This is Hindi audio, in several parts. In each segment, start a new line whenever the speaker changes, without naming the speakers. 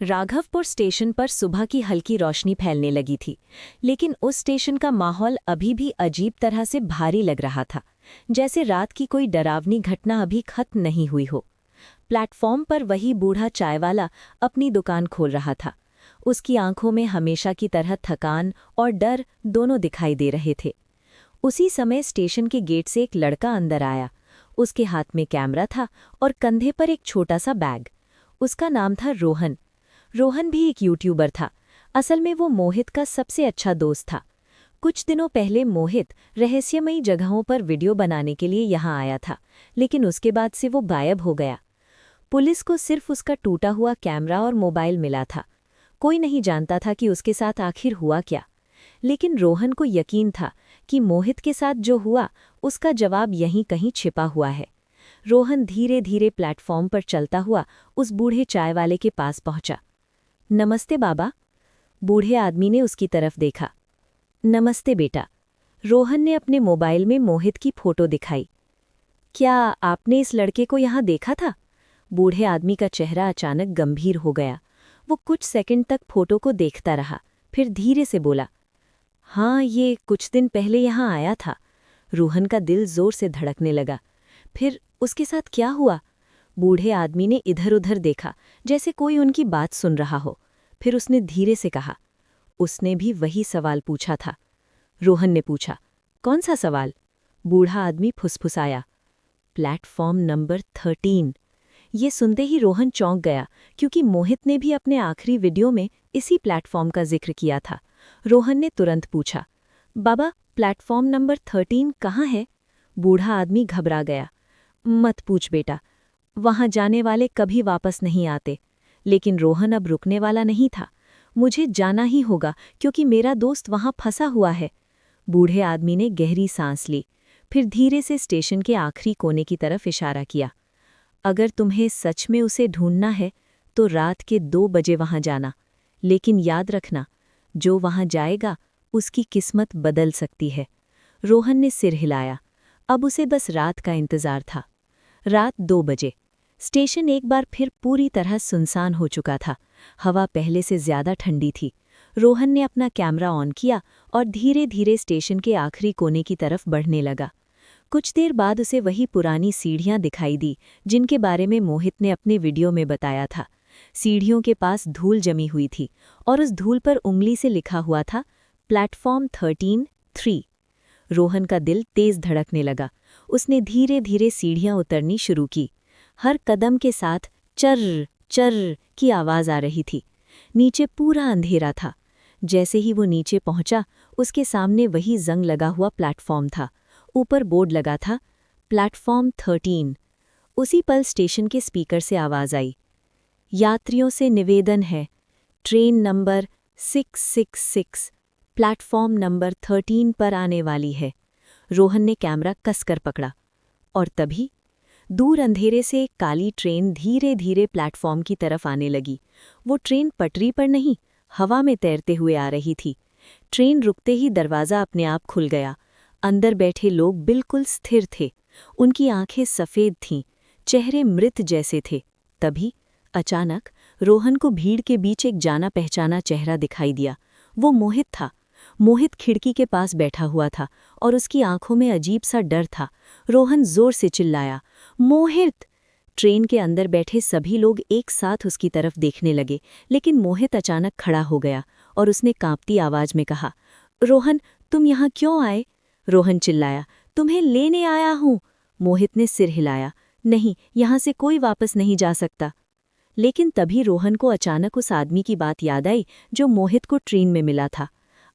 राघवपुर स्टेशन पर सुबह की हल्की रोशनी फैलने लगी थी, लेकिन उस स्टेशन का माहौल अभी भी अजीब तरह से भारी लग रहा था, जैसे रात की कोई डरावनी घटना अभी खत्म नहीं हुई हो। प्लेटफॉर्म पर वही बूढ़ा चायवाला अपनी दुकान खोल रहा था। उसकी आंखों में हमेशा की तरह थकान और डर दोनों दिखाई दे रहे थे। उसी समय स्टेशन के गेट से एक लड़का अंदर आया। उसके हाथ में कैमरा था और कंधे पर एक छोटा सा बैग। उसका नाम था रोहन। रोहन भी एक यूट्यूबर था। असल में वो मोहित का सबसे अच्छा दोस्त था। कुछ दिनों पहले मोहित रहस्यमयी जगहों पर वीडियो बनाने के लिए यहाँ आया था, लेकिन उसके बाद से वो गायब हो गया। पुलिस को सिर्फ उसका टूटा हुआ कैमरा और मोबाइल मिला था। कोई नहीं जानता था कि उसके साथ आखिर हुआ क्या। लेकिन रोहन को यकीन था कि मोहित के साथ जो हुआ उसका जवाब यहीं कहीं छिपा हुआ है। रोहन धीरे धीरे प्लेटफॉर्म पर चलता हुआ उस बूढ़े चाय वाले के पास पहुंचा। नमस्ते बाबा। बूढ़े आदमी ने उसकी तरफ देखा। नमस्ते बेटा। रोहन ने अपने मोबाइल में मोहित की फोटो दिखाई। क्या आपने इस लड़के को यहाँ देखा था? बूढ़े आदमी का चेहरा अचानक गंभीर हो गया। वो कुछ सेकंड तक फोटो को देखता रहा, फिर धीरे से बोला, हाँ, ये कुछ दिन पहले यहाँ आया था। रोहन का दिल जोर से धड़कने लगा। फिर उसके साथ क्या हुआ? बूढ़े आदमी ने इधर-उधर देखा, जैसे कोई उनकी बात सुन रहा हो। फिर उसने धीरे से कहा, उसने भी वही सवाल पूछा था। रोहन ने पूछा, कौन सा सवाल? बूढ़ा आदमी फुसफुसाया, प्लेटफॉर्म नंबर 13। ये सुनते ही रोहन चौंक गया, क्योंकि मोहित ने भी अपने आखिरी वीडियो में इसी प्लेटफॉर्म का जिक्र किया था। रोहन ने तुरंत पूछा, बाबा, प्लेटफॉर्म नंबर 13 कहाँ है? बूढ़ा आदमी घबरा गया। मत पूछ बेटा, वहां जाने वाले कभी वापस नहीं आते। लेकिन रोहन अब रुकने वाला नहीं था। मुझे जाना ही होगा, क्योंकि मेरा दोस्त वहां फंसा हुआ है। बूढ़े आदमी ने गहरी सांस ली, फिर धीरे से स्टेशन के आखिरी कोने की तरफ इशारा किया। अगर तुम्हें सच में उसे ढूंढना है तो रात के 2 बजे वहां जाना। लेकिन याद रखना, जो वहां जाएगा उसकी किस्मत बदल सकती है। रोहन ने सिर हिलाया। अब उसे बस रात का इंतजार था। रात 2 बजे स्टेशन एक बार फिर पूरी तरह सुनसान हो चुका था। हवा पहले से ज्यादा ठंडी थी। रोहन ने अपना कैमरा ऑन किया और धीरे धीरे स्टेशन के आखिरी कोने की तरफ बढ़ने लगा। कुछ देर बाद उसे वही पुरानी सीढ़ियां दिखाई दी, जिनके बारे में मोहित ने अपने वीडियो में बताया था। सीढ़ियों के पास धूल जमी हुई थी और उस धूल पर उंगली से लिखा हुआ था, प्लेटफॉर्म 13-3। रोहन का दिल तेज धड़कने लगा। उसने धीरे धीरे सीढ़ियां उतरनी शुरू की। हर कदम के साथ चर्र चर्र की आवाज आ रही थी। नीचे पूरा अंधेरा था। जैसे ही वो नीचे पहुंचा, उसके सामने वही जंग लगा हुआ प्लेटफॉर्म था। ऊपर बोर्ड लगा था, प्लेटफॉर्म 13। उसी पल स्टेशन के स्पीकर से आवाज आई, यात्रियों से निवेदन है, ट्रेन नंबर 666 प्लेटफॉर्म नंबर 13 पर आने वाली है। रोहन ने कैमरा कसकर पकड़ा और तभी दूर अंधेरे से एक काली ट्रेन धीरे धीरे प्लेटफॉर्म की तरफ आने लगी। वो ट्रेन पटरी पर नहीं, हवा में तैरते हुए आ रही थी। ट्रेन रुकते ही दरवाज़ा अपने आप खुल गया। अंदर बैठे लोग बिल्कुल स्थिर थे। उनकी आंखें सफ़ेद थीं, चेहरे मृत जैसे थे। तभी अचानक रोहन को भीड़ के बीच एक जाना पहचाना चेहरा दिखाई दिया। वो मोहित था। मोहित खिड़की के पास बैठा हुआ था और उसकी आंखों में अजीब सा डर था। रोहन जोर से चिल्लाया, मोहित! ट्रेन के अंदर बैठे सभी लोग एक साथ उसकी तरफ देखने लगे, लेकिन मोहित अचानक खड़ा हो गया और उसने कांपती आवाज में कहा, रोहन, तुम यहाँ क्यों आए? रोहन चिल्लाया, तुम्हें लेने आया हूँ। मोहित ने सिर हिलाया, नहीं, यहाँ से कोई वापस नहीं जा सकता। लेकिन तभी रोहन को अचानक उस आदमी की बात याद आई जो मोहित को ट्रेन में मिला था।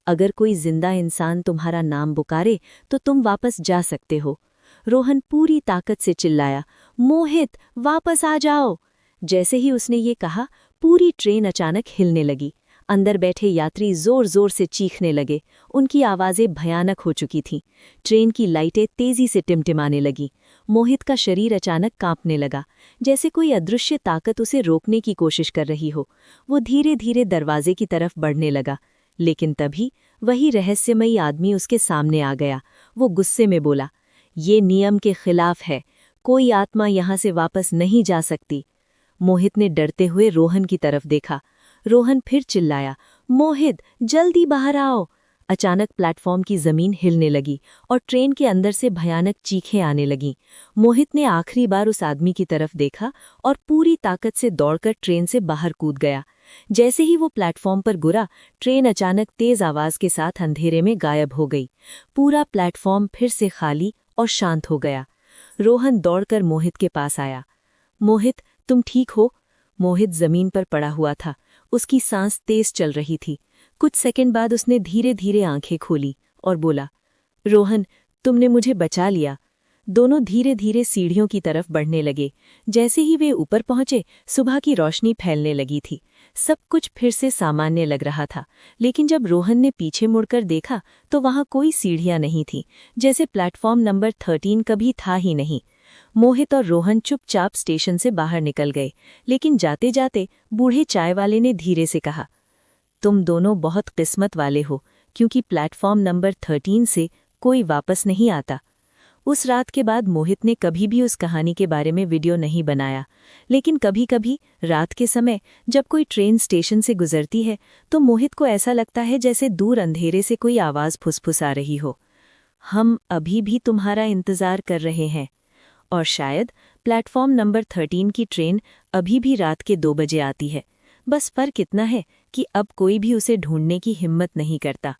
अगर कोई जिंदा इंसान तुम्हारा नाम पुकारे तो तुम वापस जा सकते हो। रोहन पूरी ताकत से चिल्लाया, मोहित, वापस आ जाओ। जैसे ही उसने ये कहा, पूरी ट्रेन अचानक हिलने लगी। अंदर बैठे यात्री जोर जोर से चीखने लगे। उनकी आवाज़ें भयानक हो चुकी थीं। ट्रेन की लाइटें तेजी से टिमटिमाने लगीं। मोहित का शरीर अचानक कांपने लगा, जैसे कोई अदृश्य ताकत उसे रोकने की कोशिश कर रही हो। वो धीरे धीरे दरवाजे की तरफ बढ़ने लगा, लेकिन तभी वही रहस्यमयी आदमी उसके सामने आ गया। वो गुस्से में बोला, ये नियम के खिलाफ है, कोई आत्मा यहाँ से वापस नहीं जा सकती। मोहित ने डरते हुए रोहन की तरफ देखा। रोहन फिर चिल्लाया, मोहित जल्दी बाहर आओ। अचानक प्लेटफॉर्म की जमीन हिलने लगी और ट्रेन के अंदर से भयानक चीखें आने लगीं। मोहित ने आखिरी बार उस आदमी की तरफ देखा और पूरी ताकत से दौड़कर ट्रेन से बाहर कूद गया। जैसे ही वो प्लेटफॉर्म पर गिरा, ट्रेन अचानक तेज आवाज के साथ अंधेरे में गायब हो गई। पूरा प्लेटफॉर्म फिर से खाली और शांत हो गया। रोहन दौड़कर मोहित के पास आया। मोहित, तुम ठीक हो? मोहित जमीन पर पड़ा हुआ था। उसकी सांस तेज चल रही थी। कुछ सेकंड बाद उसने धीरे धीरे आंखें खोली और बोला, रोहन, तुमने मुझे बचा लिया। दोनों धीरे धीरे सीढ़ियों की तरफ बढ़ने लगे। जैसे ही वे ऊपर पहुंचे, सुबह की रोशनी फैलने लगी थी। सब कुछ फिर से सामान्य लग रहा था, लेकिन जब रोहन ने पीछे मुड़कर देखा तो वहां कोई सीढ़ियां नहीं थी, जैसे प्लेटफॉर्म नंबर 13 कभी था ही नहीं। मोहित और रोहन चुपचाप स्टेशन से बाहर निकल गए, लेकिन जाते जाते बूढ़े चाय वाले ने धीरे से कहा, तुम दोनों बहुत किस्मत वाले हो, क्योंकि प्लेटफॉर्म नंबर 13 से कोई वापस नहीं आता। उस रात के बाद मोहित ने कभी भी उस कहानी के बारे में वीडियो नहीं बनाया, लेकिन कभी-कभी रात के समय जब कोई ट्रेन स्टेशन से गुजरती है तो मोहित को ऐसा लगता है जैसे दूर अंधेरे से कोई आवाज़ फुसफुसा रही हो, हम अभी भी तुम्हारा इंतज़ार कर रहे हैं। और शायद प्लेटफॉर्म नंबर 13 की ट्रेन अभी भी रात के 2 बजे आती है। बस फर्क इतना है कि अब कोई भी उसे ढूंढने की हिम्मत नहीं करता।